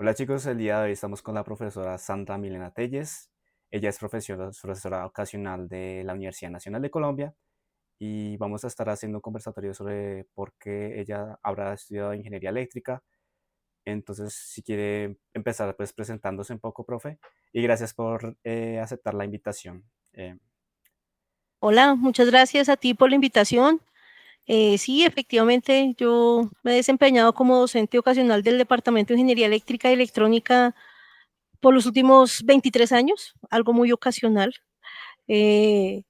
Hola chicos, el día de hoy estamos con la profesora Sandra Milena Telles. Ella es profesora ocasional de la Universidad Nacional de Colombia y vamos a estar haciendo un conversatorio sobre por qué ella habrá estudiado ingeniería eléctrica. Entonces, si quiere empezar pues presentándose un poco, profe, y gracias por aceptar la invitación. Hola, muchas gracias a ti por la invitación. Sí, efectivamente, yo me he desempeñado como docente ocasional del Departamento de Ingeniería Eléctrica y Electrónica por los últimos 23 años, algo muy ocasional. Eh,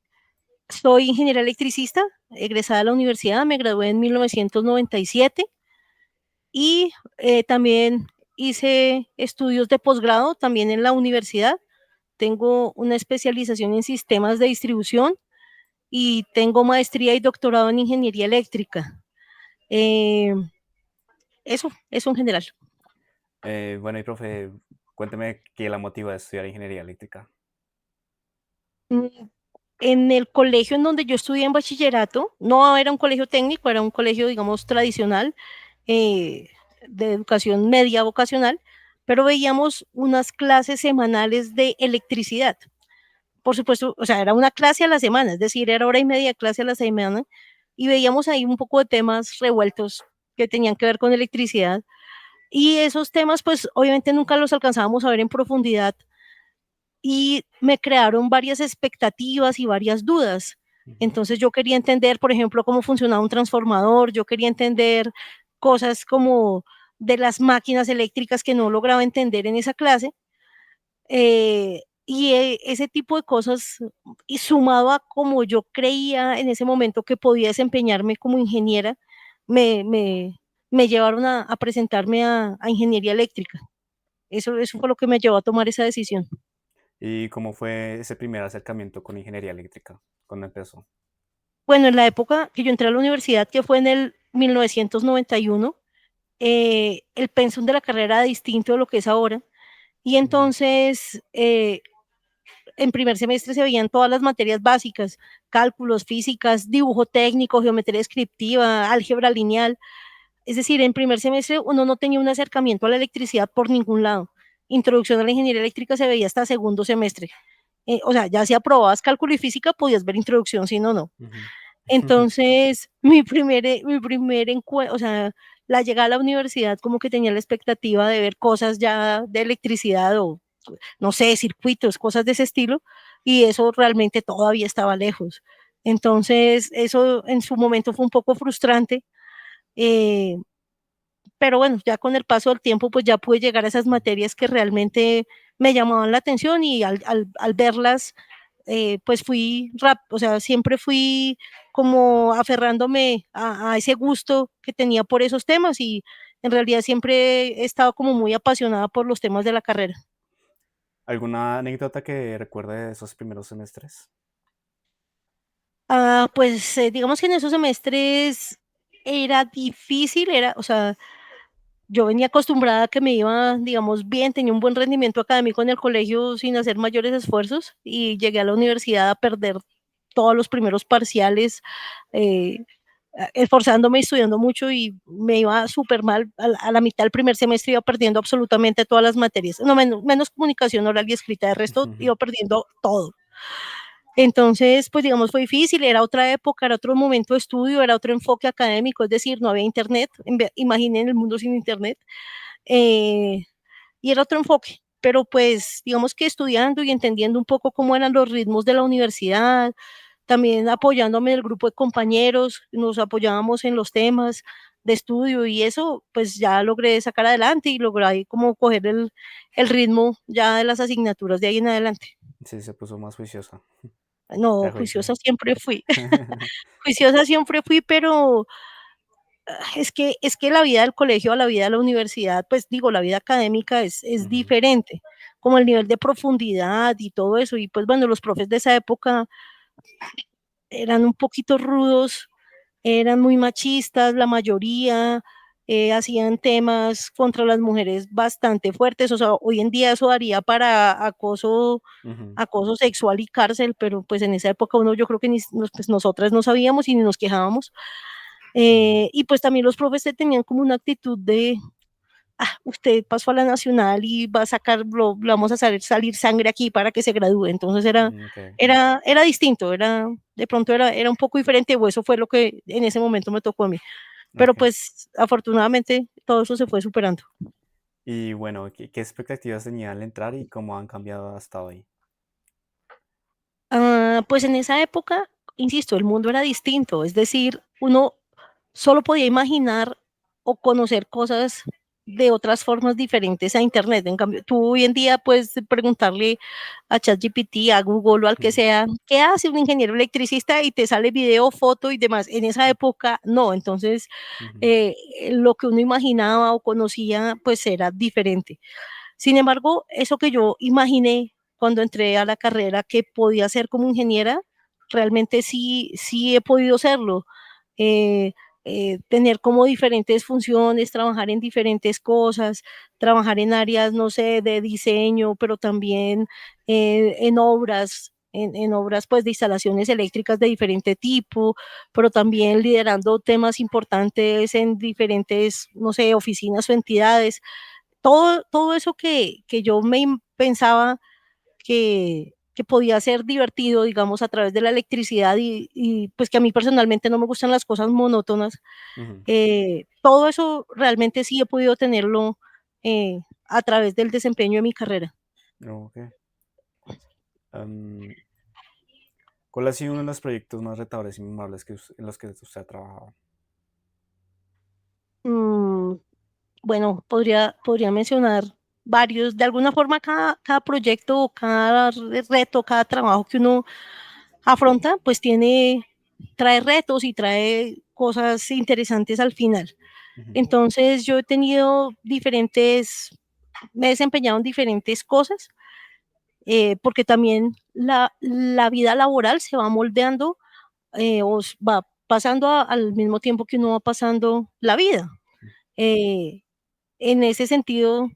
Soy ingeniera electricista, egresada de la universidad, me gradué en 1997 y también hice estudios de posgrado también en la universidad. Tengo una especialización en sistemas de distribución y tengo maestría y doctorado en ingeniería eléctrica. Eh, eso en general. Bueno, y profe, cuénteme qué la motiva a estudiar ingeniería eléctrica. Mm, En el colegio en donde yo estudié en bachillerato, no era un colegio técnico, era un colegio, digamos, tradicional, eh, de educación media vocacional, pero veíamos unas clases semanales de electricidad. Por supuesto, o sea, era una clase a la semana, es decir, era hora y media de clase a la semana, y veíamos ahí un poco de temas revueltos que tenían que ver con electricidad. Y esos temas, pues obviamente nunca los alcanzábamos a ver en profundidad y me crearon varias expectativas y varias dudas. Ujú. Entonces yo quería entender, por ejemplo, cómo funcionaba un transformador, yo quería entender cosas como de las máquinas eléctricas que no lograba entender en esa clase. Ese tipo de cosas, y sumado a como yo creía en ese momento que podía desempeñarme como ingeniera, me, me, me llevaron a presentarme a ingeniería eléctrica. Eso fue lo que me llevó a tomar esa decisión. ¿Y cómo fue ese primer acercamiento con ingeniería eléctrica? ¿Cuándo empezó? Bueno, en la época que yo entré a la universidad, que fue en el 1991, el pensum de la carrera era distinto de lo que es ahora. Y Ujú. entonces, en primer semestre se veían todas las materias básicas, cálculos, físicas, dibujo técnico, geometría descriptiva, álgebra lineal. Es decir, en primer semestre uno no tenía un acercamiento a la electricidad por ningún lado. Introducción a la ingeniería eléctrica se veía hasta segundo semestre. O sea, ya si aprobabas cálculo y física, podías ver introducción, si no, no. Ujú. Entonces, mi primer encuentro, o sea, la llegada a la universidad como que tenía la expectativa de ver cosas ya de electricidad o, no sé, circuitos, cosas de ese estilo, y eso realmente todavía estaba lejos. Entonces, eso en su momento fue un poco frustrante, eh, pero bueno, ya con el paso del tiempo, pues ya pude llegar a esas materias que realmente me llamaban la atención y al verlas, pues o sea, siempre fui como aferrándome a ese gusto que tenía por esos temas y en realidad siempre he estado como muy apasionada por los temas de la carrera. ¿Alguna anécdota que recuerde de esos primeros semestres? Pues digamos que en esos semestres era difícil, o sea, yo venía acostumbrada a que me iba, digamos, bien, tenía un buen rendimiento académico en el colegio sin hacer mayores esfuerzos y llegué a la universidad a perder todos los primeros parciales, eh, esforzándome y estudiando mucho y me iba súper mal. A la mitad del primer semestre iba perdiendo absolutamente todas las materias, no menos comunicación oral y escrita, de resto iba perdiendo todo. Entonces, pues digamos, fue difícil, era otra época, era otro momento de estudio, era otro enfoque académico, es decir, no había internet, imaginen el mundo sin internet, eh, y era otro enfoque, pero pues digamos que estudiando y entendiendo un poco cómo eran los ritmos de la universidad, también apoyándome en el grupo de compañeros, nos apoyábamos en los temas de estudio y eso, pues ya logré sacar adelante y logré ahí como coger el ritmo ya de las asignaturas de ahí en adelante. Sí, se puso más juiciosa. No, A juicio. juiciosa siempre fui. Juiciosa siempre fui, pero es que la vida del colegio a la vida de la universidad, pues digo, la vida académica es Ujú. diferente, como el nivel de profundidad y todo eso. Y pues bueno, los profes de esa época eran un poquito rudos, eran muy machistas, la mayoría, hacían temas contra las mujeres bastante fuertes. O sea, hoy en día eso daría para Ujú. acoso sexual y cárcel, pero pues en esa época uno yo creo que pues nosotras no sabíamos y ni nos quejábamos. Sí. Y pues también los profes tenían como una actitud de usted pasó a la nacional y va a sacar, lo vamos a hacer salir sangre aquí para que se gradúe. Entonces Ok, era distinto, de pronto era un poco diferente, o eso fue lo que en ese momento me tocó a mí. Pero ok. pues afortunadamente todo eso se fue superando. Y bueno, ¿qué expectativas tenía al entrar y cómo han cambiado hasta hoy? Pues en esa época, insisto, el mundo era distinto, es decir, uno solo podía imaginar o conocer cosas de otras formas diferentes a Internet. En cambio, tú hoy en día puedes preguntarle a ChatGPT, a Google o al que Ujú, sea, ¿qué hace un ingeniero electricista? Y te sale video, foto y demás. En esa época, no. Entonces, ujú, lo que uno imaginaba o conocía, pues era diferente. Sin embargo, eso que yo imaginé cuando entré a la carrera que podía ser como ingeniera, realmente sí he podido serlo. Eh, Tener como diferentes funciones, trabajar en diferentes cosas, trabajar en áreas, no sé, de diseño, pero también en obras, en obras pues de instalaciones eléctricas de diferente tipo, pero también liderando temas importantes en diferentes, no sé, oficinas o entidades. Todo eso que yo pensaba que podía ser divertido, digamos, a través de la electricidad y pues que a mí personalmente no me gustan las cosas monótonas, ujú. todo eso realmente sí he podido tenerlo a través del desempeño de mi carrera. Ok. Am, ¿Cuál ha sido uno de los proyectos más retadores y memorables en los que usted ha trabajado? Mm, bueno, podría mencionar varios. De alguna forma, cada proyecto, cada reto, cada trabajo que uno afronta, pues trae retos y trae cosas interesantes al final. Ujú, Entonces yo he tenido me he desempeñado en diferentes cosas, porque también la vida laboral se va moldeando, va pasando al mismo tiempo que uno va pasando la vida. Eh, en ese sentido,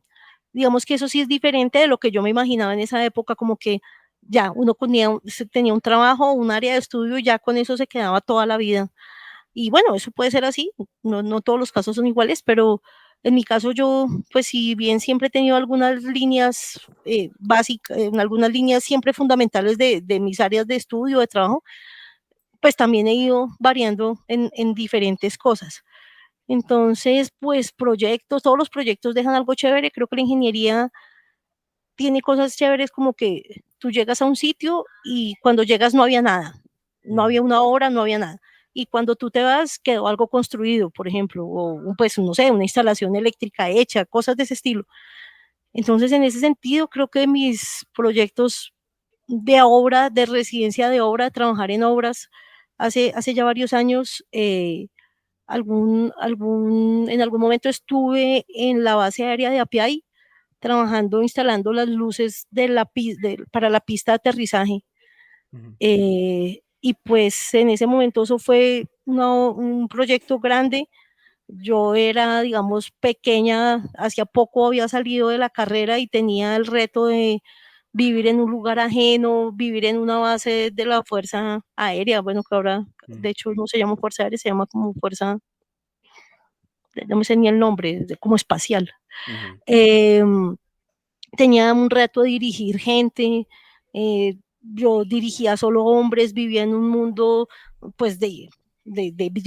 digamos que eso sí es diferente de lo que yo me imaginaba en esa época, como que ya uno tenía un trabajo, un área de estudio, y ya con eso se quedaba toda la vida. Y bueno, eso puede ser así, no todos los casos son iguales, pero en mi caso yo, pues si bien siempre he tenido algunas líneas básicas, algunas líneas siempre fundamentales de mis áreas de estudio, de trabajo, pues también he ido variando en diferentes cosas. Entonces, pues proyectos, todos los proyectos dejan algo chévere. Creo que la ingeniería tiene cosas chéveres como que tú llegas a un sitio y cuando llegas no había nada, no ujú, había una obra, no había nada. Y cuando tú te vas, quedó algo construido, por ejemplo, o pues no sé, una instalación eléctrica hecha, cosas de ese estilo. Entonces, en ese sentido, creo que mis proyectos de obra, de residencia de obra, trabajar en obras, hace ya varios años, en algún momento estuve en la base aérea de Apiay trabajando, instalando las luces para la pista de aterrizaje. ujú, Y pues en ese momento eso fue un proyecto grande. Yo era, digamos, pequeña, hacía poco había salido de la carrera y tenía el reto de vivir en un lugar ajeno, vivir en una base de la Fuerza Aérea, bueno, que ahora ujú, de hecho no se llama Fuerza Aérea, se llama como Fuerza, no me sé ni el nombre, como espacial. ujú, Eh, Tenía un reto de dirigir gente, yo dirigía solo hombres, vivía en un mundo pues de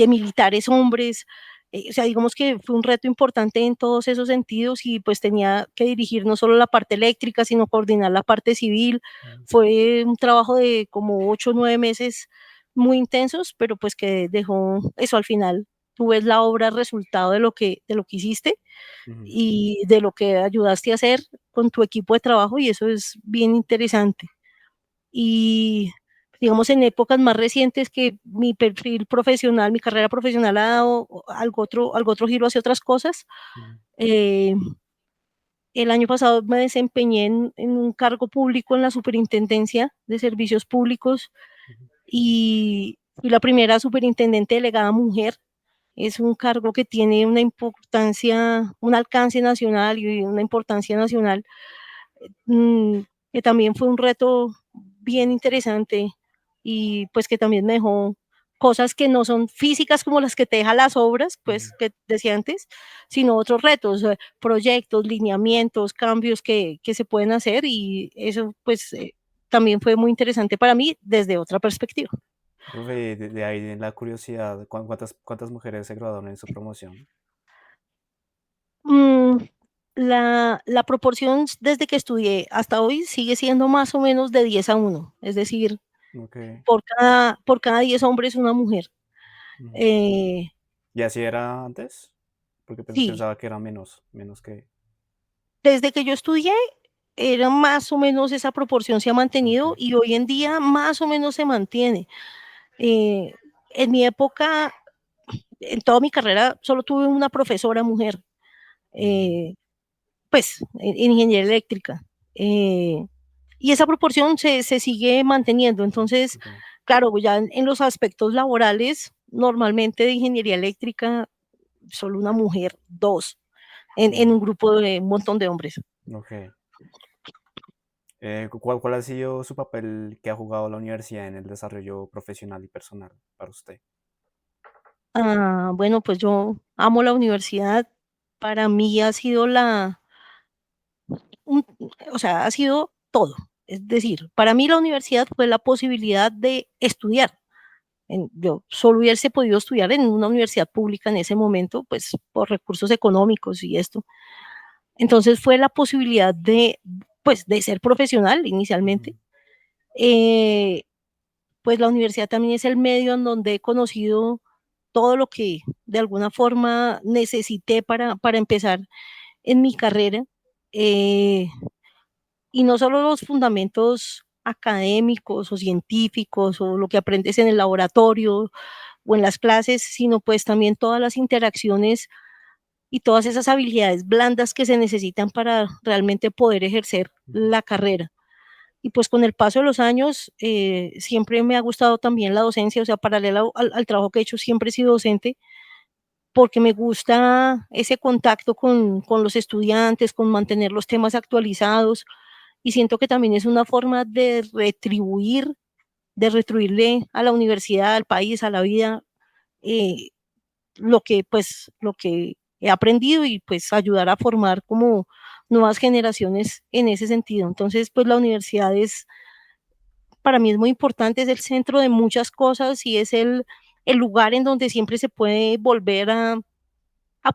militares hombres, o sea, digamos que fue un reto importante en todos esos sentidos y pues tenía que dirigir no solo la parte eléctrica, sino coordinar la parte civil. ujú, Fue un trabajo de como 8 o 9 meses muy intensos, pero pues que dejó eso al final. Tú ves la obra resultado de lo que hiciste ujú, y de lo que ayudaste a hacer con tu equipo de trabajo y eso es bien interesante. Y digamos en épocas más recientes que mi perfil profesional, mi carrera profesional ha dado algo otro giro hacia otras cosas. ujú, Eh, el año pasado me desempeñé en un cargo público en la Superintendencia de Servicios Públicos ujú, y fui la primera superintendente delegada mujer. Es un cargo que tiene una importancia, un alcance nacional y una importancia nacional, mm, que también fue un reto bien interesante y pues que también me dejó cosas que no son físicas como las que te deja las obras, Ujú. pues, que decía antes, sino otros retos, proyectos, lineamientos, cambios que se pueden hacer y eso, pues, también fue muy interesante para mí desde otra perspectiva. Profe, de ahí en la curiosidad, ¿cuántas mujeres se graduaron en su promoción? Mm, la proporción desde que estudié hasta hoy sigue siendo más o menos de 10 a 1, es decir, Ok. por cada 10 hombres, una mujer. Ujú. Eh, ¿Y así era antes? Porque sí, pensaba que era menos que... desde que yo estudié, era más o menos esa proporción se ha Ok. mantenido y hoy en día más o menos se mantiene. Eh, en mi época, en toda mi carrera, solo tuve una profesora mujer, Mm, eh, pues, en ingeniería eléctrica. Eh, y esa proporción se sigue manteniendo. Entonces, ok. claro, ya en los aspectos laborales, normalmente de ingeniería eléctrica, solo una mujer, dos, en Mm, un grupo de un montón de hombres. ok. ¿Cuál ha sido su papel que ha jugado la universidad en el desarrollo profesional y personal para usted? Bueno, pues yo amo la universidad. Para mí ha sido un o sea, ha sido todo. Es decir, para mí la universidad fue la posibilidad de estudiar. Yo solo hubiese podido estudiar en una universidad pública en ese momento, pues, por recursos económicos y esto. Entonces, fue la posibilidad de, pues, de ser profesional inicialmente. Ujú, Eh, pues, la universidad también es el medio en donde he conocido todo lo que de alguna forma necesité para empezar en mi carrera. Eh, y no solo los fundamentos académicos o científicos o lo que aprendes en el laboratorio o en las clases, sino pues también todas las interacciones y todas esas habilidades blandas que se necesitan para realmente poder ejercer ujú, la carrera. Y pues con el paso de los años, siempre me ha gustado también la docencia, o sea, paralelo al trabajo que he hecho, siempre he sido docente, porque me gusta ese contacto con los estudiantes, con mantener los temas actualizados, y siento que también es una forma de retribuirle a la universidad, al país, a la vida, eh, lo que he aprendido y pues ayudar a formar como nuevas generaciones en ese sentido. Entonces, pues la universidad es, para mí es muy importante, es el centro de muchas cosas y es el lugar en donde siempre se puede volver a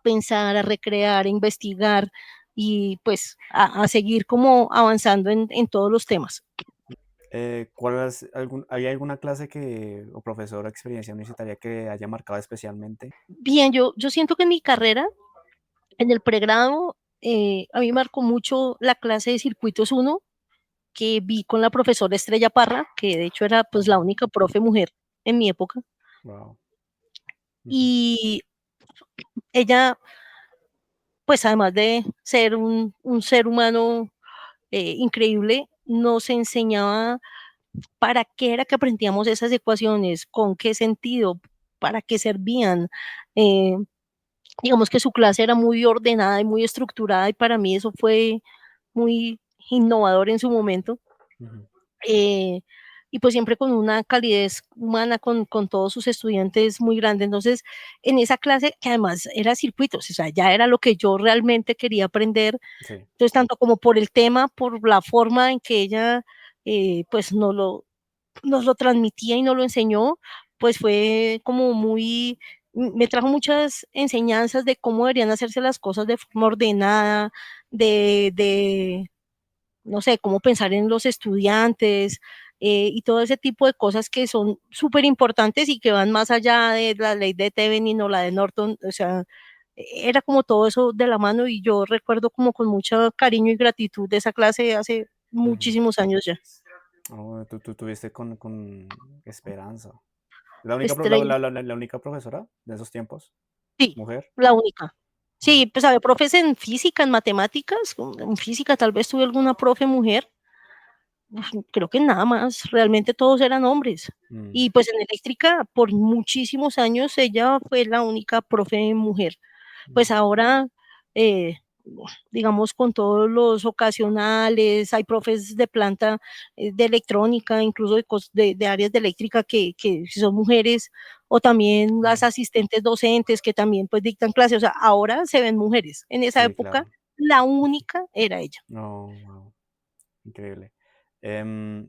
pensar, a recrear, a investigar y pues a seguir como avanzando en todos los temas. ¿Hay alguna clase o profesor o experiencia universitaria que haya marcado especialmente? Bien, yo siento que en mi carrera, en el pregrado, a mí me marcó mucho la clase de Circuitos uno que vi con la profesora Estrella Parra, que de hecho era pues la única profe mujer en mi época. Wow. Y ella, pues además de ser un ser humano increíble, nos enseñaba para qué era que aprendíamos esas ecuaciones, con qué sentido, para qué servían. Eh, digamos que su clase era muy ordenada y muy estructurada y para mí eso fue muy innovador en su momento. eh, y pues siempre con una calidez humana con todos sus estudiantes muy grande. Entonces, en esa clase, que además era circuitos, o sea, ya era lo que yo realmente quería aprender, Sí. entonces tanto como por el tema, por la forma en que ella pues nos lo transmitía y nos lo enseñó, pues fue como muy, me trajo muchas enseñanzas de cómo deberían hacerse las cosas de forma ordenada, de no sé, cómo pensar en los estudiantes y todo ese tipo de cosas que son súper importantes y que van más allá de la ley de Thevenin o la de Norton, o sea, era como todo eso de la mano y yo recuerdo como con mucho cariño y gratitud de esa clase hace Ujú. muchísimos años ya. Oh, tú tuviste con Esperanza. ¿La única, Estrella, la única profesora de esos tiempos? sí, ¿Mujer? la única. Mm, Sí, pues había profes en física, en matemáticas, en física tal vez tuve alguna profe mujer, creo que nada más, realmente todos eran hombres. mm, Y pues en eléctrica, por muchísimos años, ella fue la única profe mujer. Pues mm. ahora, digamos, con todos los ocasionales, hay profes de planta de electrónica, incluso de áreas de eléctrica que son mujeres, o también las Mm, asistentes docentes que también pues dictan clases, o sea, ahora se ven mujeres, en esa sí, época claro. la única era ella. No, wow, increíble. Em,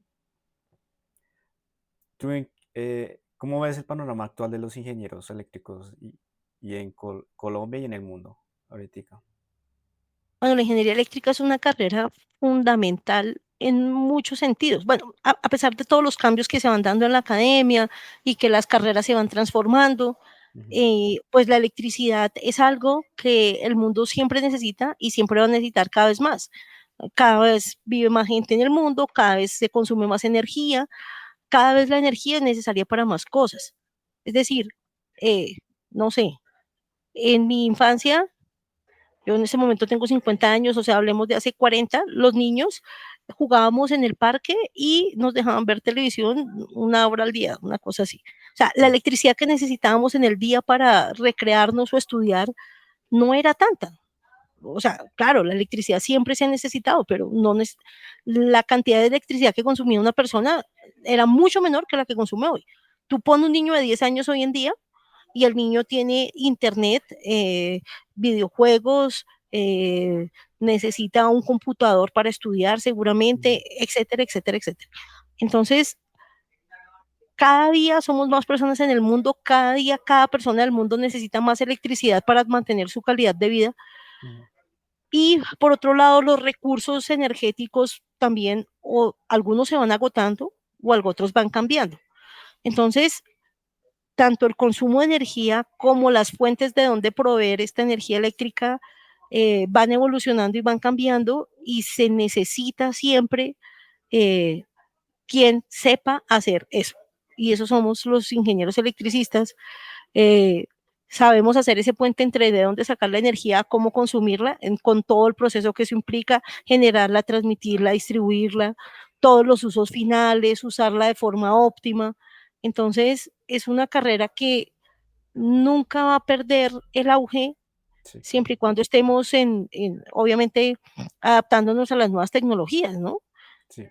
¿Cómo ves el panorama actual de los ingenieros eléctricos y en Colombia y en el mundo ahorita? Bueno, la ingeniería eléctrica es una carrera fundamental en muchos sentidos. Bueno, a pesar de todos los cambios que se van dando en la academia y que las carreras se van transformando, Ujú, pues la electricidad es algo que el mundo siempre necesita y siempre va a necesitar cada vez más. Cada vez vive más gente en el mundo, cada vez se consume más energía, cada vez la energía es necesaria para más cosas. Es decir, eh, no sé, en mi infancia yo en ese momento tengo 50 años, o sea, hablemos de hace 40, los niños jugábamos en el parque y nos dejaban ver televisión 1 hora al día, una cosa así. O sea, la sí, electricidad que necesitábamos en el día para recrearnos o estudiar no era tanta. O sea, claro, la electricidad siempre se ha necesitado, pero no la cantidad de electricidad que consumía una persona era mucho menor que la que consume hoy. Tú pones un niño de 10 años hoy en día y el niño tiene internet, videojuegos, necesita un computador para estudiar mm, seguramente, etcétera, etcétera, etcétera. Entonces, cada día somos más personas en el mundo, cada día cada persona del mundo necesita más electricidad para mantener su calidad de vida. mm, Y por otro lado, los recursos energéticos también, o algunos se van agotando o algo otros van cambiando. Entonces, tanto el consumo de energía como las fuentes de donde proveer esta energía eléctrica van evolucionando y van cambiando y se necesita siempre eh, quien sepa hacer eso. Y eso somos los ingenieros electricistas. eh, Sabemos hacer ese puente entre de dónde sacar la energía, cómo consumirla, con todo el proceso que eso implica, generarla, transmitirla, distribuirla, todos los usos finales, usarla de forma óptima. Entonces, es una carrera que nunca va a perder el auge sí, claro. siempre y cuando estemos obviamente, adaptándonos a las nuevas tecnologías, ¿no? Sí,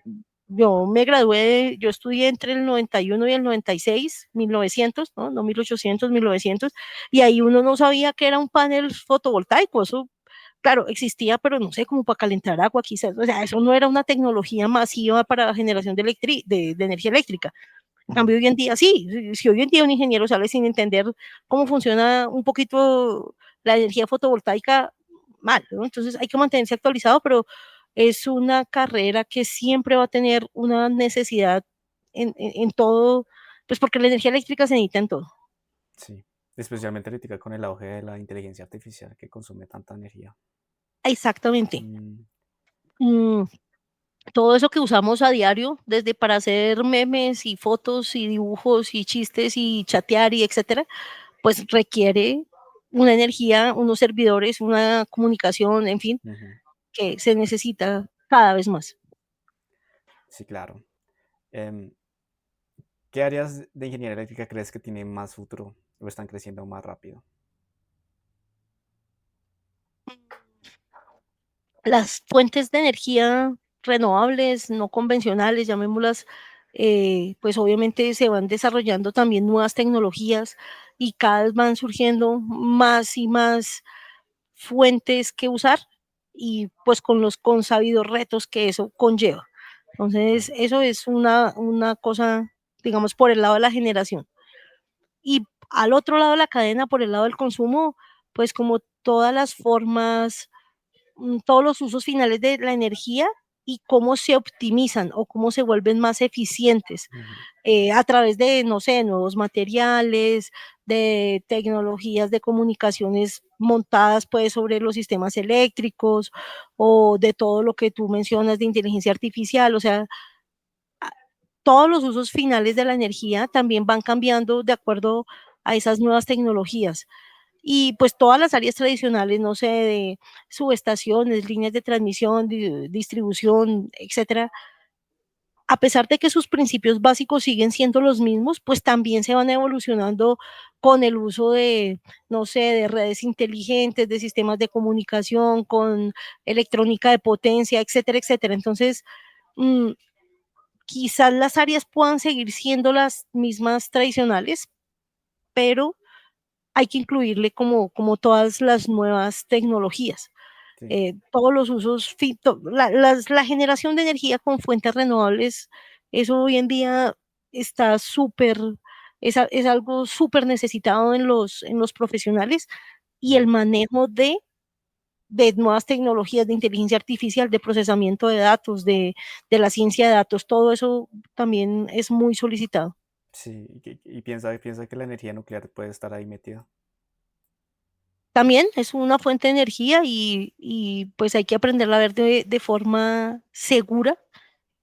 Yo estudié entre el 91 y el 96, 1900, ¿no? No 1800, 1900, y ahí uno no sabía que era un panel fotovoltaico, eso, claro, existía, pero no sé, como para calentar agua quizás, o sea, eso no era una tecnología masiva para la generación de energía eléctrica. En ujú, cambio, hoy en día sí, si hoy en día un ingeniero sale sin entender cómo funciona un poquito la energía fotovoltaica, mal, ¿no? Entonces hay que mantenerse actualizado, pero es una carrera que siempre va a tener una necesidad en todo, pues porque la energía eléctrica se necesita en todo. sí. Especialmente ahorita con el auge de la inteligencia artificial que consume tanta energía. Exactamente. Mm, Mm, Todo eso que usamos a diario, desde para hacer memes y fotos y dibujos y chistes y chatear y etcétera, pues requiere una energía, unos servidores, una comunicación, en fin, ujú, que se necesita cada vez más. sí, claro. Em, ¿Qué áreas de ingeniería eléctrica crees que tienen más futuro o están creciendo más rápido? Las fuentes de energía renovables, no convencionales, llamémoslas, pues obviamente se van desarrollando también nuevas tecnologías y cada vez van surgiendo más y más fuentes que usar y pues con los consabidos retos que eso conlleva. Entonces, Claro. eso es una cosa, digamos, por el lado de la generación. Y al otro lado de la cadena, por el lado del consumo, pues como todas las formas, todos los usos finales de la energía y cómo se optimizan o cómo se vuelven más eficientes Ujú, a través de, no sé, nuevos materiales, de tecnologías de comunicaciones montadas pues sobre los sistemas eléctricos o de todo lo que tú mencionas de inteligencia artificial, o sea, todos los usos finales de la energía también van cambiando de acuerdo a esas nuevas tecnologías. Y pues todas las áreas tradicionales, no sé, de subestaciones, líneas de transmisión, distribución, etcétera, a pesar de que sus principios básicos siguen siendo los mismos, pues también se van evolucionando con el uso de, no sé, de redes inteligentes, de sistemas de comunicación, con electrónica de potencia, etcétera, etcétera. Entonces, mmm, quizás las áreas puedan seguir siendo las mismas tradicionales, pero hay que incluirle como todas las nuevas tecnologías. Sí, Todos los usos, la generación de energía con fuentes renovables, eso hoy en día está súper, es algo súper necesitado en los profesionales y el sí. manejo de nuevas tecnologías de inteligencia artificial, de procesamiento de datos, de la ciencia de datos, todo eso también es muy solicitado. Sí, y piensa que la energía nuclear puede estar ahí metida. También es una fuente de energía y pues hay que aprenderla a ver de forma segura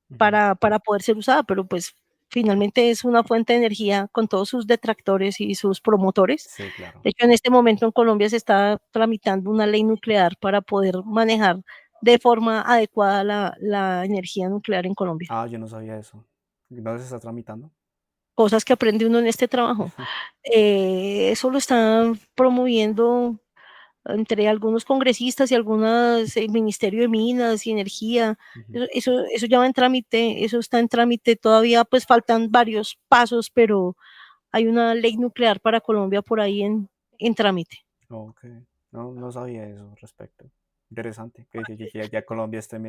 Ujú. para poder ser usada, pero pues finalmente es una fuente de energía con todos sus detractores y sus promotores. Sí, claro. De hecho, en este momento en Colombia se está tramitando una ley nuclear para poder manejar de forma adecuada la energía nuclear en Colombia. Ah, yo no sabía eso. ¿Dónde se está tramitando? Cosas que aprende uno en este trabajo. Eso lo están promoviendo entre algunos congresistas y algunas, el Ministerio de Minas y Energía. Ujú. Eso ya va en trámite, eso está en trámite. Todavía pues faltan varios pasos, pero hay una ley nuclear para Colombia por ahí en trámite. Ok. No, no sabía eso al respecto. Interesante. Que ya Colombia esté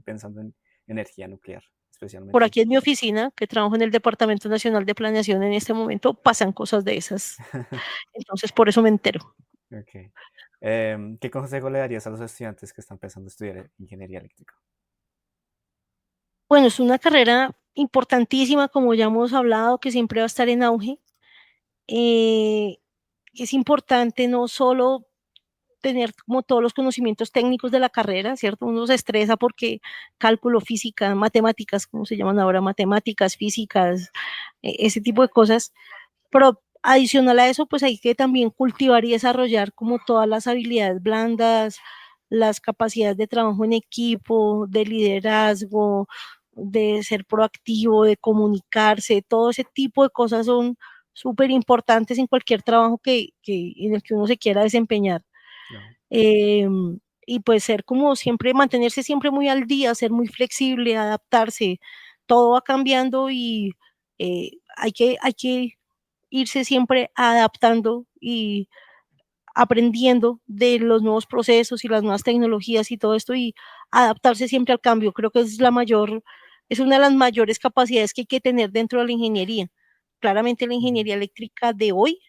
pensando en energía nuclear, Por especialmente. aquí en mi oficina, que trabajo en el Departamento Nacional de Planeación en este momento, pasan cosas de esas. Entonces, por eso me entero. Ok. ¿Qué consejo le darías a los estudiantes que están pensando estudiar ingeniería eléctrica? Bueno, es una carrera importantísima, como ya hemos hablado, que siempre va a estar en auge. Eh, es importante no solo tener como todos los conocimientos técnicos de la carrera, ¿cierto? Uno se estresa porque cálculo, física, matemáticas, ¿cómo se llaman ahora? Matemáticas, físicas, ese tipo de cosas. Pero adicional a eso, pues hay que también cultivar y desarrollar como todas las habilidades blandas, las capacidades de trabajo en equipo, de liderazgo, de ser proactivo, de comunicarse, todo ese tipo de cosas son súper importantes en cualquier trabajo en el que uno se quiera desempeñar. No. Eh, y pues ser como siempre, mantenerse siempre muy al día, ser muy flexible, adaptarse, todo va cambiando y hay que irse siempre adaptando y aprendiendo de los nuevos procesos y las nuevas tecnologías y todo esto y adaptarse siempre al cambio. Creo que es una de las mayores capacidades que hay que tener dentro de la ingeniería. Claramente la Ujú. ingeniería eléctrica de hoy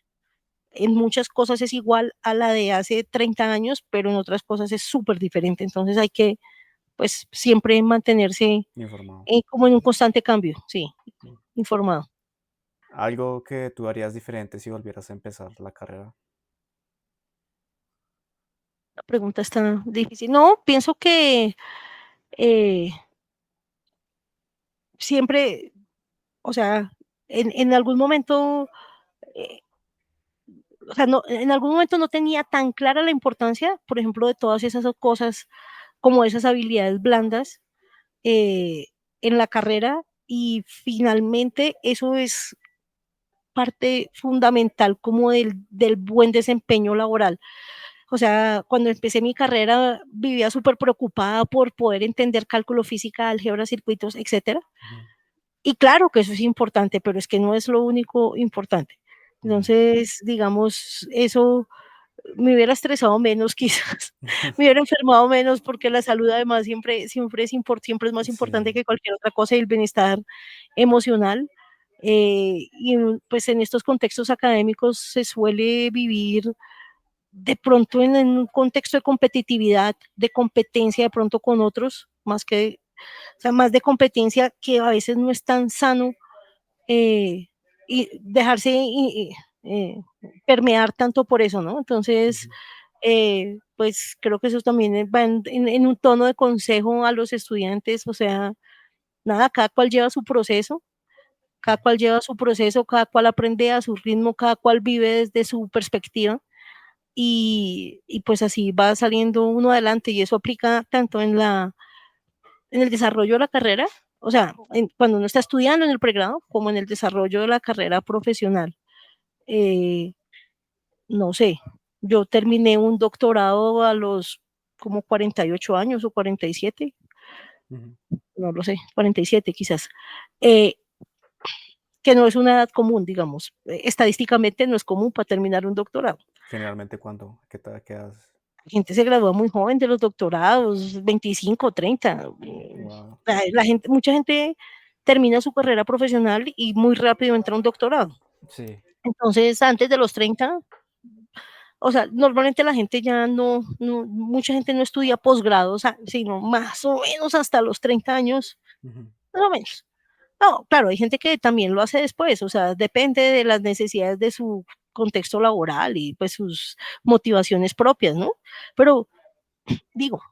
en muchas cosas es igual a la de hace 30 años, pero en otras cosas es súper diferente. Entonces hay que, pues, siempre mantenerse Informado. como en un constante cambio, sí, Mm. informado. Algo que tú harías diferente si volvieras a empezar la carrera. La pregunta está difícil. No, pienso que eh, siempre, o sea, en algún momento, eh, o sea, no, en algún momento no tenía tan clara la importancia, por ejemplo, de todas esas cosas como esas habilidades blandas eh, en la carrera y finalmente eso es parte fundamental como del buen desempeño laboral. O sea, cuando empecé mi carrera vivía súper preocupada por poder entender cálculo física, álgebra, circuitos, etcétera. Ujú, Y claro que eso es importante, pero es que no es lo único importante. ujú. Entonces, digamos, eso me hubiera estresado menos quizás, me hubiera enfermado menos porque la salud además siempre es más importante Sí, que cualquier otra cosa y el bienestar emocional. Y pues en estos contextos académicos se suele vivir de pronto en un contexto de competitividad, de competencia de pronto con otros, o sea, más de competencia que a veces no es tan sano eh, y dejarse eh, permear tanto por eso, ¿no? Entonces, ujú, pues creo que eso también va en un tono de consejo a los estudiantes, o sea, nada, cada cual lleva su proceso, cada cual lleva su proceso, cada cual aprende a su ritmo, cada cual vive desde su perspectiva y pues así va saliendo uno adelante y eso aplica tanto en el desarrollo de la carrera o sea, cuando uno está estudiando en el pregrado, como en el desarrollo de la carrera profesional. Eh, no sé, yo terminé un doctorado a los como 48 años o 47, Ujú. no lo sé, 47 quizás, eh, que no es una edad común, digamos, estadísticamente no es común para terminar un doctorado. Generalmente, ¿cuándo? ¿Qué haces? La gente se gradúa muy joven de los doctorados, 25, 30. Wow. La gente, mucha gente termina su carrera profesional y muy rápido entra a un doctorado. Sí. Entonces, antes de los 30, o sea, normalmente la gente ya mucha gente no estudia posgrado, o sea, sino más o menos hasta los 30 años, Ujú. más o menos. No, claro, hay gente que también lo hace después, o sea, depende de las necesidades de su contexto laboral y pues sus motivaciones propias, ¿no? Pero digo,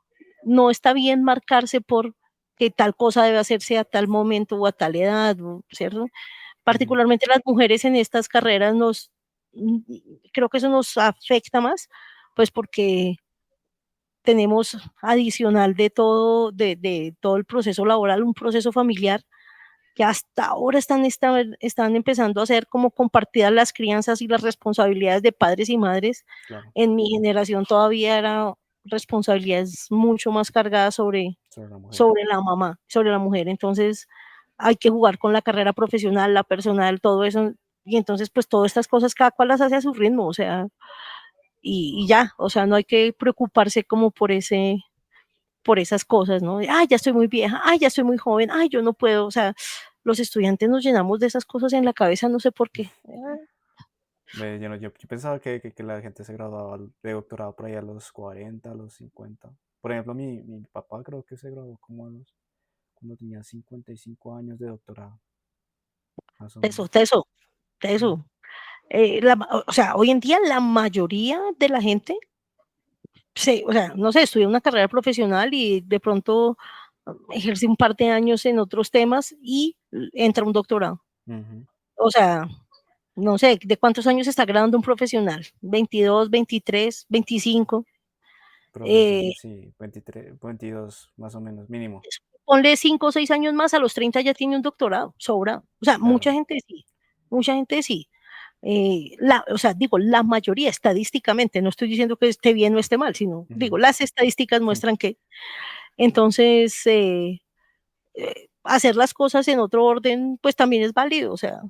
no está bien marcarse por que tal cosa debe hacerse a tal momento o a tal edad, ¿cierto? Ujú. Particularmente las mujeres en estas carreras mm, creo que eso nos afecta más, pues porque tenemos adicional de todo el proceso laboral, un proceso familiar que hasta ahora están empezando a ser como compartidas las crianzas y las responsabilidades de padres y madres. Claro, En mi generación todavía era responsabilidades mucho más cargadas sobre la mujer. sobre la mamá, sobre la mujer. Entonces hay que jugar con la carrera profesional, la personal, todo eso. Y entonces, pues todas estas cosas, cada cual las hace a su ritmo, o sea, y ya, o sea, no hay que preocuparse como por esas cosas, ¿no? Ay, ya estoy muy vieja, ay, ya estoy muy joven, ay, yo no puedo, o sea, los estudiantes nos llenamos de esas cosas en la cabeza, no sé por qué. Yo, yo pensaba que la gente se graduaba de doctorado por ahí a los 40, a los 50. Por ejemplo, mi papá creo que se graduó como cuando tenía 55 años de doctorado, más o Eso, menos. eso, Sí. eso. O sea, hoy en día la mayoría de la gente, o sea, no sé, estudia una carrera profesional y de pronto ejerce un par de años en otros temas y entra a un doctorado. Ujú. O sea, no sé, ¿de cuántos años está graduando un profesional? 22, 23, 25. Profesional, Eh, sí, 23, 22 más o menos, mínimo. Ponle 5 o 6 años más, a los 30 ya tiene un doctorado, sobra. O sea, Claro. mucha gente sí. O sea, digo, la mayoría estadísticamente, no estoy diciendo que esté bien o esté mal, sino Ujú. digo, las estadísticas Sí. muestran que entonces hacer las cosas en otro orden, pues también es válido, o sea,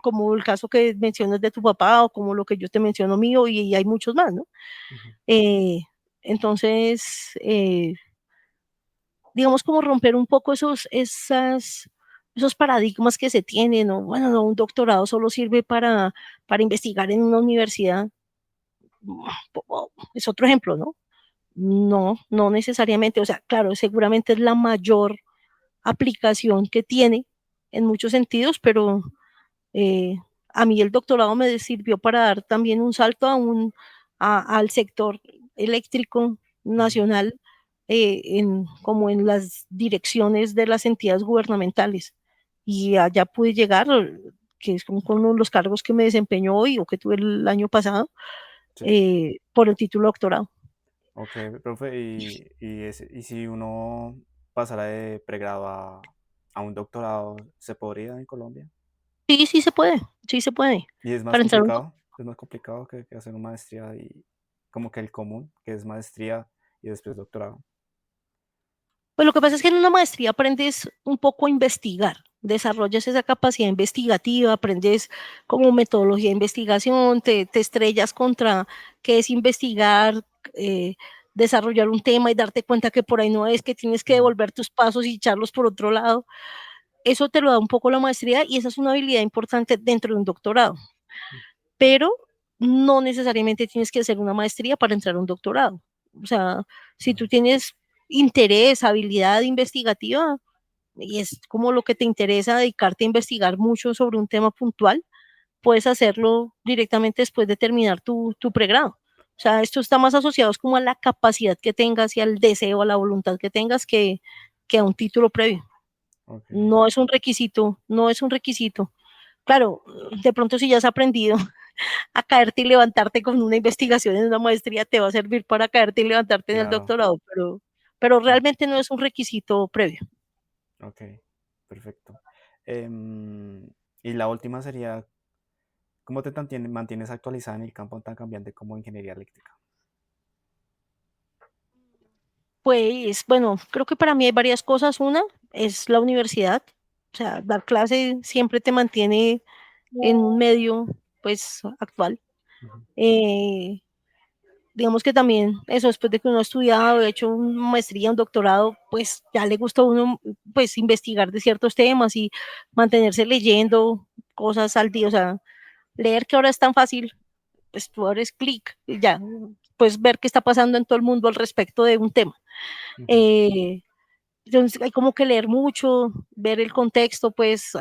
como el caso que mencionas de tu papá o como lo que yo te menciono mío y hay muchos más, ¿no? Ujú. Eh, entonces, digamos, como romper un poco esos paradigmas que se tienen, ¿no? Bueno, no, un doctorado solo sirve para investigar en una universidad. Es otro ejemplo, ¿no? No, no necesariamente, o sea, claro, seguramente es la mayor aplicación que tiene en muchos sentidos, pero eh, a mí el doctorado me sirvió para dar también un salto al sector eléctrico Ujú. nacional, como en las direcciones de las entidades gubernamentales. Y allá pude llegar, que es como con uno de los cargos que me desempeñó hoy o que tuve el año pasado, Sí. por el título de doctorado. Ok, profe, y si uno pasara de pregrado a un doctorado, ¿se podría en Colombia? Sí, sí se puede, sí se puede. Y Para entrar a un es más complicado que hacer una maestría y como que el común, que es maestría y después doctorado. Pues lo que pasa es que en una maestría aprendes un poco a investigar, desarrollas esa capacidad investigativa, aprendes como metodología de investigación, te estrellas contra qué es investigar, eh, desarrollar un tema y darte cuenta que por ahí no es, que tienes que Ujú. devolver tus pasos y echarlos por otro lado. Eso te lo da un poco la maestría y esa es una habilidad importante dentro de un doctorado, pero no necesariamente tienes que hacer una maestría para entrar a un doctorado. O sea, si tú Ujú. tienes interés, habilidad investigativa, y es como lo que te interesa dedicarte a investigar mucho sobre un tema puntual, puedes hacerlo directamente después de terminar tu pregrado. O sea, esto está más asociado como a la capacidad que tengas y al deseo, a la voluntad que tengas que a un título previo. Ok, No es un requisito, no es un requisito. Claro, de pronto si ya has aprendido a caerte y levantarte con una investigación en una maestría, te va a servir para caerte y levantarte en el claro. doctorado, pero realmente no es un requisito previo. Ok, perfecto. Em, y la última sería, ¿cómo te mantienes actualizada en el campo tan cambiante como ingeniería eléctrica? Pues bueno, creo que para mí hay varias cosas. Una es la universidad, o sea, dar clase siempre te mantiene en un medio pues actual. Ujú. Eh, digamos que también eso, después de que uno ha estudiado, hecho una maestría, un doctorado, pues ya le gusta a uno pues investigar de ciertos temas y mantenerse leyendo cosas al día, o sea, leer que ahora es tan fácil, pues tú abres clic y ya, pues ver qué está pasando en todo el mundo al respecto de un tema. Ujú. Eh, entonces hay como que leer mucho, ver el contexto, pues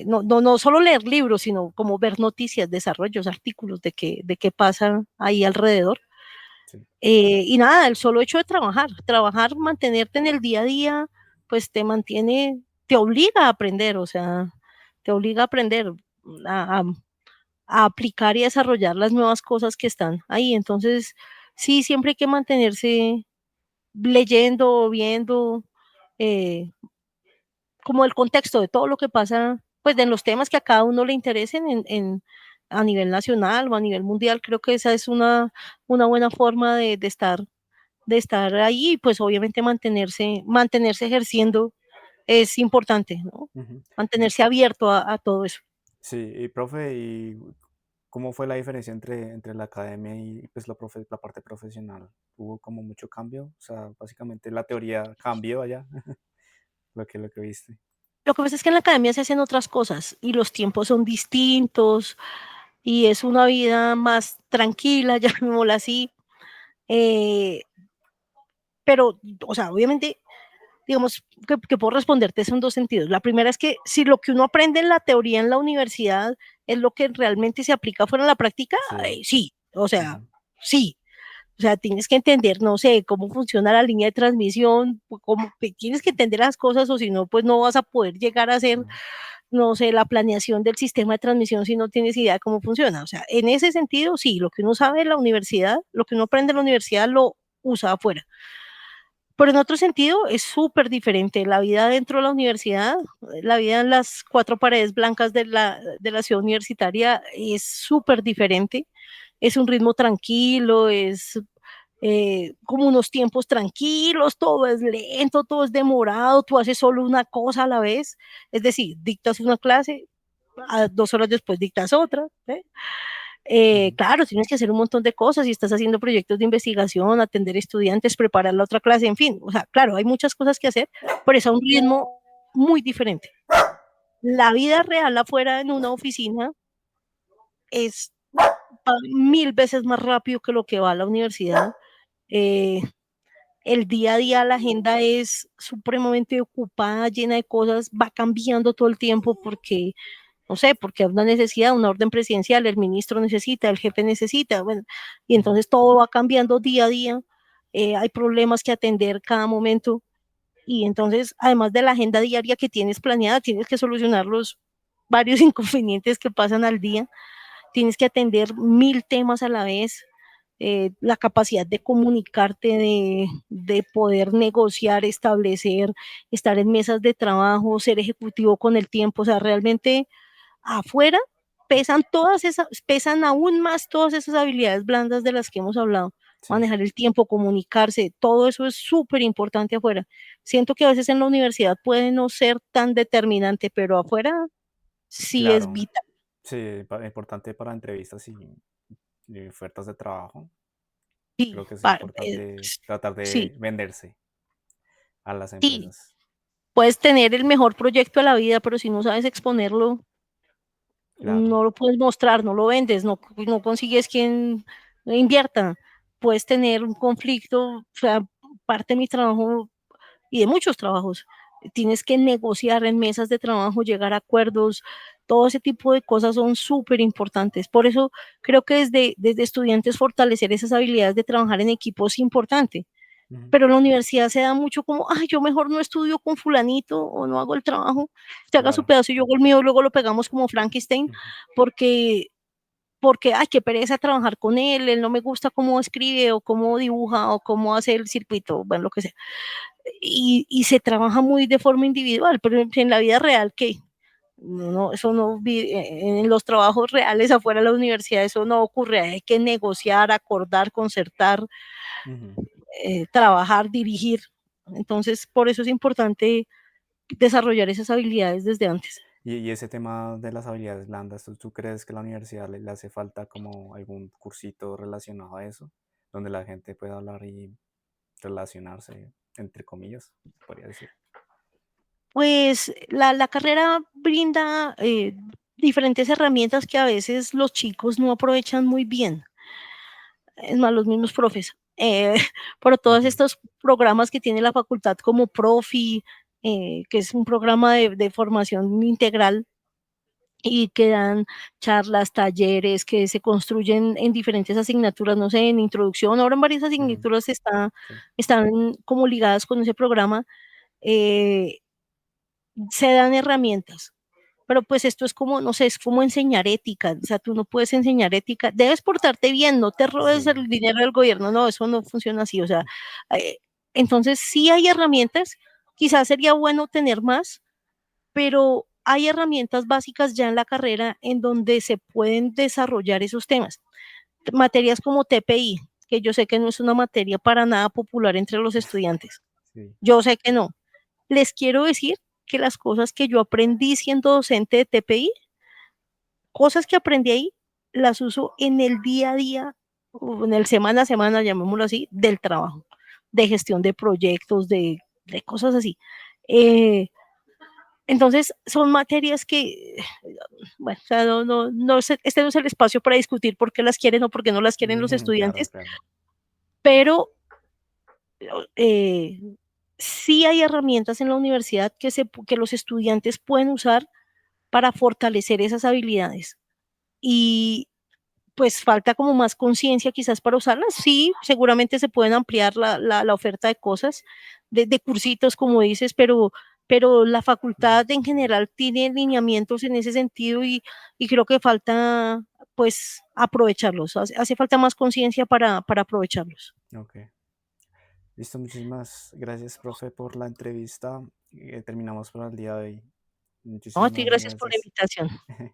no solo leer libros, sino como ver noticias, desarrollos, artículos de qué pasa ahí alrededor. Sí. Y nada, el solo hecho de trabajar, mantenerte en el día a día, pues te mantiene, te obliga a aprender, o sea, te obliga a aprender, a, a- a aplicar y a desarrollar las nuevas cosas que están ahí. Entonces, sí, siempre hay que mantenerse leyendo, viendo, eh, como el contexto de todo lo que pasa, pues de los temas que a cada uno le interesen a nivel nacional o a nivel mundial. Creo que esa es una buena forma de estar ahí y pues obviamente mantenerse ejerciendo es importante, ¿no? Ujú. Mantenerse abierto a todo eso. Sí, y profe, ¿y cómo fue la diferencia entre la academia y pues la parte profesional? ¿Hubo como mucho cambio? O sea, básicamente la teoría cambió allá, lo que viste. Lo que pasa es que en la academia se hacen otras cosas y los tiempos son distintos y es una vida más tranquila, llamémosla así. Eh, pero, o sea, obviamente, digamos que puedo responderte eso en dos sentidos. La primera es que si lo que uno aprende en la teoría en la universidad es lo que realmente se aplica fuera en la práctica, Sí. sí, o sea, Ujú. sí. O sea, tienes que entender, no sé, cómo funciona la línea de transmisión, tienes que entender las cosas o si no, pues no vas a poder llegar a hacer, Ujú. no sé, la planeación del sistema de transmisión si no tienes idea de cómo funciona. O sea, en ese sentido, sí, lo que uno sabe en la universidad, lo que uno aprende en la universidad lo usa afuera. Pero en otro sentido es súper diferente. La vida dentro de la universidad, la vida en las cuatro paredes blancas de la ciudad universitaria es súper diferente. Es un ritmo tranquilo, es como unos tiempos tranquilos, todo es lento, todo es demorado, tú haces solo una cosa a la vez. Es decir, dictas una clase, a 2 horas después dictas otra. ¿Eh? Ujú. Claro, tienes que hacer un montón de cosas y estás haciendo proyectos de investigación, atender estudiantes, preparar la otra clase, en fin, o sea, claro, hay muchas cosas que hacer, pero es a un ritmo muy diferente. La vida real afuera en una oficina es 1000 veces más rápido que lo que va a la universidad. Eh, el día a día, la agenda es supremamente ocupada, llena de cosas, va cambiando todo el tiempo porque no sé, porque hay una necesidad, una orden presidencial, el ministro necesita, el jefe necesita, bueno, y Ujú. entonces todo va cambiando día a día, hay problemas que atender cada momento, y entonces, además de la agenda diaria que tienes planeada, tienes que solucionar los varios inconvenientes que pasan al día, tienes que atender 1000 temas a la vez, la capacidad de comunicarte, de poder negociar, establecer, estar en mesas de trabajo, ser ejecutivo con el tiempo, o sea, realmente afuera pesan aún más todas esas habilidades blandas de las que hemos hablado. Sí, Manejar el tiempo, comunicarse, todo eso es súper importante afuera. Siento que a veces en la universidad puede no ser tan determinante, pero afuera sí es claro. vital. Sí, importante para entrevistas y ofertas de trabajo. Sí, Creo que es importante es- tratar sí, de venderse a las sí. empresas. Puedes tener el mejor proyecto de la vida, pero si no sabes exponerlo, Claro. no lo puedes mostrar, no lo vendes, no consigues quien invierta. Puedes tener un conflicto, o sea, parte de mi trabajo y de muchos trabajos. Tienes que negociar en mesas de trabajo, llegar a acuerdos, todo ese tipo de cosas son súper importantes. Por eso creo que desde estudiantes fortalecer esas habilidades de trabajar en equipo es importante. Ujú. Pero en la universidad se da mucho como, ay, yo mejor no estudio con fulanito o no hago el trabajo, usted haga su Claro. pedazo y yo hago el mío, luego lo pegamos como Frankenstein, Ujú. porque porque, ay, qué pereza trabajar con él no me gusta cómo escribe o cómo dibuja o cómo hace el circuito, bueno, lo que sea. Y se trabaja muy de forma individual, pero en la vida real, ¿qué? No, eso no, en los trabajos reales afuera de la universidad, eso no ocurre, hay que negociar, acordar, concertar, Ujú. trabajar, dirigir. Entonces, por eso es importante desarrollar esas habilidades desde antes. Y ese tema de las habilidades blandas, ¿tú crees que a la universidad le hace falta como algún cursito relacionado a eso, donde la gente pueda hablar y relacionarse, entre comillas, se podría decir? Pues la carrera brinda diferentes herramientas que a veces los chicos no aprovechan muy bien, es más, los mismos profes. Por todos Ujú, estos programas que tiene la facultad como Profi, que es un programa de formación integral y que dan charlas, talleres que se construyen en diferentes asignaturas, no sé, en introducción, ahora en varias ujú, asignaturas sí, están como ligadas con ese programa, eh, se dan herramientas. Pero pues esto es como, no sé, es como enseñar ética, o sea, tú no puedes enseñar ética, debes portarte bien, no te robes sí, el dinero del gobierno, no, eso no funciona así, o sea, eh, entonces sí hay herramientas, quizás sería bueno tener más, pero hay herramientas básicas ya en la carrera en donde se pueden desarrollar esos temas. Materias como TPI, que yo sé que no es una materia para nada popular entre los estudiantes, sí. yo sé que no. Les quiero decir que las cosas que yo aprendí siendo docente de TPI, cosas que aprendí ahí, las uso en el día a día, o en el semana a semana, llamémoslo así, del trabajo, de gestión de proyectos, de cosas así. Eh, entonces, son materias que, bueno, o sea, este no es el espacio para discutir por qué las quieren o por qué no las quieren los Claro, estudiantes, claro. pero eh, sí hay herramientas en la universidad que los estudiantes pueden usar para fortalecer esas habilidades. Y pues falta como más conciencia quizás para usarlas. Sí, seguramente se pueden ampliar la oferta de cosas, de cursitos, como dices, pero la Ujú. facultad en general tiene lineamientos en ese sentido y creo que falta pues aprovecharlos, hace falta más conciencia para aprovecharlos. Ok. Listo, muchísimas gracias, profe, por la entrevista. Terminamos por el día de hoy. No, a ti Muchísimas gracias por la gracias. invitación.